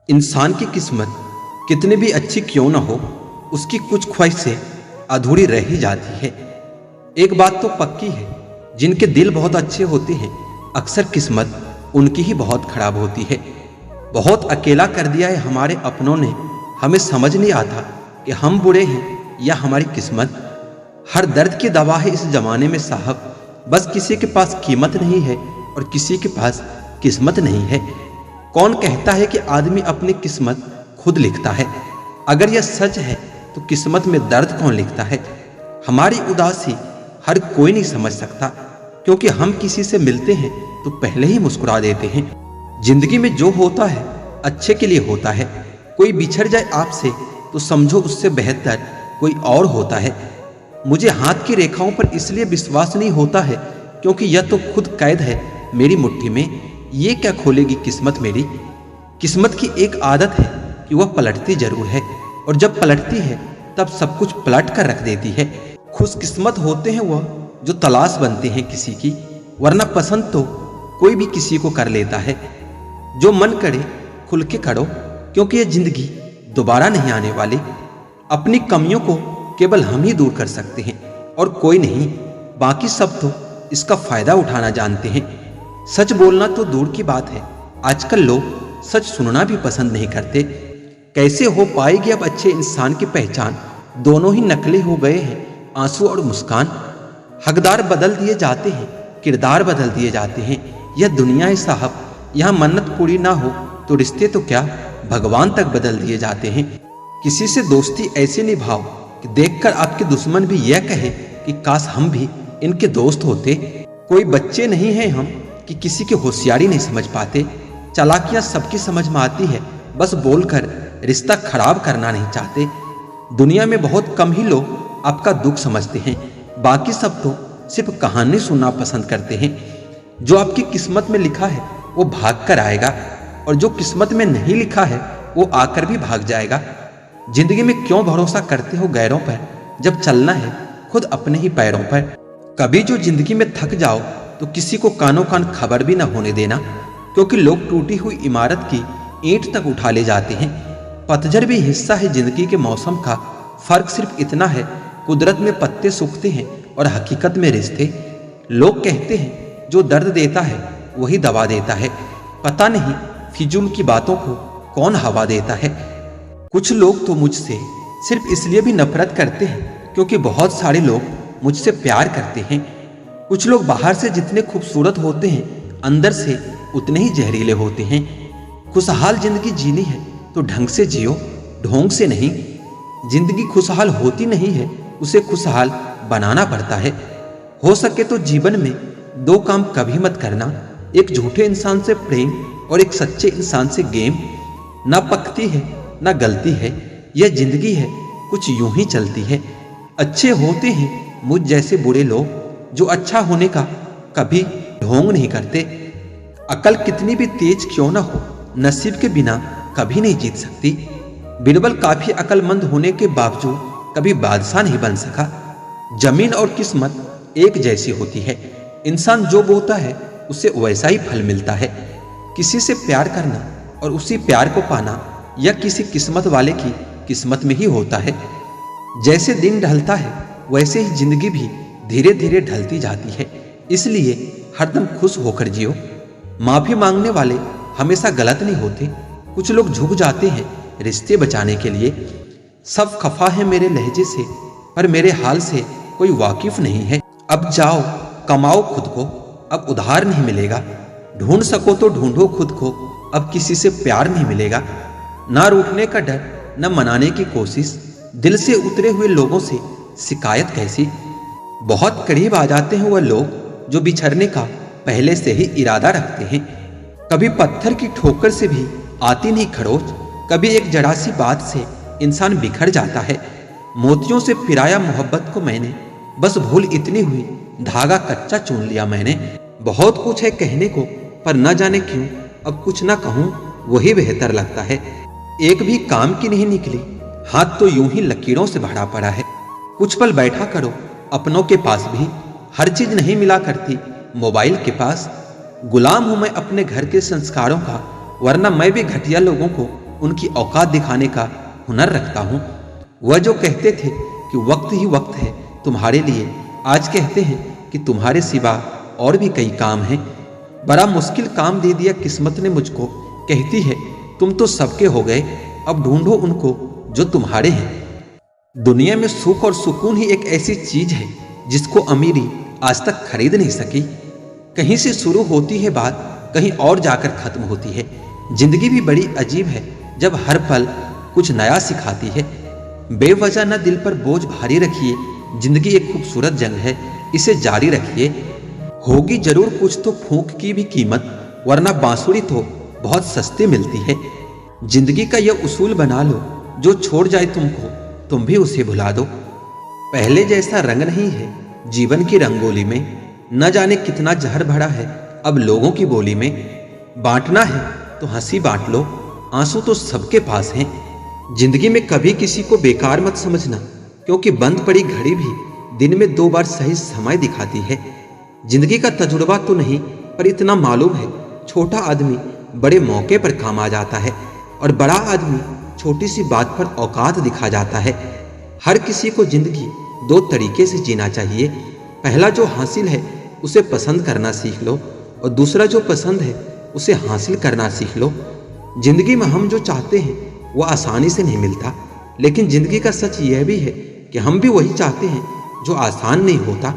इंसान की किस्मत कितनी भी अच्छी क्यों ना हो, उसकी कुछ ख्वाहिशें अधूरी रह ही जाती है। एक बात तो पक्की है, जिनके दिल बहुत अच्छे होते हैं अक्सर किस्मत उनकी ही बहुत खराब होती है। बहुत अकेला कर दिया है हमारे अपनों ने, हमें समझ नहीं आता कि हम बुरे हैं या हमारी किस्मत। हर दर्द की दवा है इस जमाने में साहब, बस किसी के पास कीमत नहीं है और किसी के पास किस्मत नहीं है। कौन कहता है कि आदमी अपनी किस्मत खुद लिखता है? अगर यह सच है तो किस्मत में दर्द कौन लिखता है? हमारी उदासी हर कोई नहीं समझ सकता, क्योंकि हम किसी से मिलते हैं तो पहले ही मुस्कुरा देते हैं। जिंदगी में जो होता है अच्छे के लिए होता है। कोई बिछड़ जाए आपसे तो समझो उससे बेहतर कोई और होता है। मुझे हाथ की रेखाओं पर इसलिए विश्वास नहीं होता है क्योंकि यह तो खुद कैद है मेरी मुट्ठी में। ये क्या खोलेगी किस्मत मेरी? किस्मत की एक आदत है कि वह पलटती जरूर है, और जब पलटती है तब सब कुछ पलट कर रख देती है। खुशकिस्मत होते हैं वह जो तलाश बनते हैं किसी की, वरना पसंद तो कोई भी किसी को कर लेता है। जो मन करे खुल के करो, क्योंकि यह जिंदगी दोबारा नहीं आने वाली। अपनी कमियों को केवल हम ही दूर कर सकते हैं और कोई नहीं। बाकी सब तो इसका फायदा उठाना जानते हैं। सच बोलना तो दूर की बात है, आजकल लोग सच सुनना भी पसंद नहीं करते। कैसे हो पाएगी अब अच्छे इंसान की पहचान? दोनों ही नकली हो गए हैं, आंसू और मुस्कान। हकदार बदल दिए जाते हैं, किरदार बदल दिए जाते हैं। यह दुनिया है साहब, यहाँ मन्नत पूरी ना हो तो रिश्ते तो क्या भगवान तक बदल दिए जाते हैं। किसी से दोस्ती ऐसे निभाओ कि देखकर आपके दुश्मन भी यह कहे कि काश हम भी इनके दोस्त होते। कोई बच्चे नहीं हैं हम कि किसी की होशियारी नहीं समझ पाते। चालाकियां सबकी समझ में आती है, बस बोलकर रिश्ता खराब करना नहीं चाहते। दुनिया में बहुत कम ही लोग आपका दुख समझते हैं, बाकी सब तो सिर्फ कहानी सुनना पसंद करते हैं। जो आपकी किस्मत में लिखा है वो भाग कर आएगा, और जो किस्मत में नहीं लिखा है वो आकर भी भाग जाएगा। जिंदगी में क्यों भरोसा करते हो गैरों पर, जब चलना है खुद अपने ही पैरों पर। कभी जो जिंदगी में थक जाओ तो किसी को कानों कान खबर भी ना होने देना, क्योंकि लोग टूटी हुई इमारत की ईंट तक उठा ले जाते हैं। पतझड़ भी हिस्सा है जिंदगी के मौसम का, फर्क सिर्फ इतना है कुदरत में पत्ते सूखते हैं और हकीकत में रिश्ते। लोग कहते हैं जो दर्द देता है वही दवा देता है, पता नहीं फिजूल की बातों को कौन हवा देता है। कुछ लोग तो मुझसे सिर्फ इसलिए भी नफरत करते हैं क्योंकि बहुत सारे लोग मुझसे प्यार करते हैं। कुछ लोग बाहर से जितने खूबसूरत होते हैं अंदर से उतने ही जहरीले होते हैं। खुशहाल जिंदगी जीनी है तो ढंग से जियो, ढोंग से नहीं। जिंदगी खुशहाल होती नहीं है, उसे खुशहाल बनाना पड़ता है। हो सके तो जीवन में दो काम कभी मत करना, एक झूठे इंसान से प्रेम और एक सच्चे इंसान से गेम। ना पकती है ना गलती है, यह जिंदगी है कुछ यूं ही चलती है। अच्छे होते हैं मुझ जैसे बुरे लोग जो अच्छा होने का कभी ढोंग नहीं करते। अकल कितनी भी तेज क्यों ना हो, नसीब के बिना कभी नहीं जीत सकती। बिरबल काफी अकलमंद होने के बावजूद कभी बादशाह नहीं बन सका। जमीन और किस्मत एक जैसी होती है, इंसान जो बोता है उसे वैसा ही फल मिलता है। किसी से प्यार करना और उसी प्यार को पाना यह किसी किस्मत वाले की किस्मत में ही होता है। जैसे दिन ढलता है वैसे ही जिंदगी भी धीरे धीरे ढलती जाती है, इसलिए हरदम खुश होकर जियो। माफी मांगने वाले हमेशा गलत नहीं होते। कुछ लोग झुक जाते हैं रिश्ते बचाने के लिए। सब खफा है मेरे लहजे से, पर मेरे हाल से कोई वाकिफ नहीं है। अब जाओ कमाओ खुद को, अब उधार नहीं मिलेगा। ढूंढ सको तो ढूंढो खुद को, अब किसी से प्यार नहीं मिलेगा। ना रूठने का डर न मनाने की कोशिश, दिल से उतरे हुए लोगों से शिकायत कैसी। बहुत करीब आ जाते हैं वह लोग जो बिछड़ने का पहले से ही इरादा रखते हैं। कभी पत्थर की ठोकर से भी आती नहीं खरोच, कभी एक जरा सी बात से इंसान बिखर जाता है। मोतियों से पिराया मोहब्बत को मैंने, बस भूल इतनी हुई धागा कच्चा चुन लिया मैंने। बहुत कुछ है कहने को, पर न जाने क्यों अब कुछ ना कहूं वही बेहतर लगता है। एक भी काम की नहीं निकली, हाथ तो यूं ही लकीरों से भरा पड़ा है। कुछ पल बैठा करो अपनों के पास भी, हर चीज नहीं मिला करती मोबाइल के पास। गुलाम हूं मैं अपने घर के संस्कारों का, वरना मैं भी घटिया लोगों को उनकी औकात दिखाने का हुनर रखता हूँ। वह जो कहते थे कि वक्त ही वक्त है तुम्हारे लिए, आज कहते हैं कि तुम्हारे सिवा और भी कई काम हैं। बड़ा मुश्किल काम दे दिया किस्मत ने मुझको, कहती है तुम तो सबके हो गए, अब ढूंढो उनको जो तुम्हारे हैं। दुनिया में सुख और सुकून ही एक ऐसी चीज है जिसको अमीरी आज तक खरीद नहीं सकी। कहीं से शुरू होती है बात, कहीं और जाकर खत्म होती है। जिंदगी भी बड़ी अजीब है जब हर पल कुछ नया सिखाती है। बेवजह न दिल पर बोझ भारी रखिए, जिंदगी एक खूबसूरत जंग है, इसे जारी रखिए। होगी जरूर कुछ तो फूंक की भी कीमत, वरना बांसुरी तो बहुत सस्ती मिलती है। जिंदगी का यह उसूल बना लो, जो छोड़ जाए तुमको तुम भी उसे भुला दो। पहले जैसा रंग नहीं है जीवन की रंगोली में, न जाने कितना जहर भरा है अब लोगों की बोली में। बांटना है तो हंसी बांट लो, आंसू तो सबके पास हैं। जिंदगी में कभी किसी को बेकार मत समझना, क्योंकि बंद पड़ी घड़ी भी दिन में 2 बार सही समय दिखाती है। जिंदगी का तजुर्बा तो नहीं, पर इतना मालूम है छोटा आदमी बड़े मौके पर काम आ जाता है, और बड़ा आदमी छोटी सी बात पर औकात दिखा जाता है। हर किसी को जिंदगी 2 तरीके से जीना चाहिए। पहला जो हासिल है उसे पसंद करना सीख लो, और दूसरा जो पसंद है उसे हासिल करना सीख लो। जिंदगी में हम जो चाहते हैं वो आसानी से नहीं मिलता, लेकिन जिंदगी का सच यह भी है कि हम भी वही चाहते हैं जो आसान नहीं होता।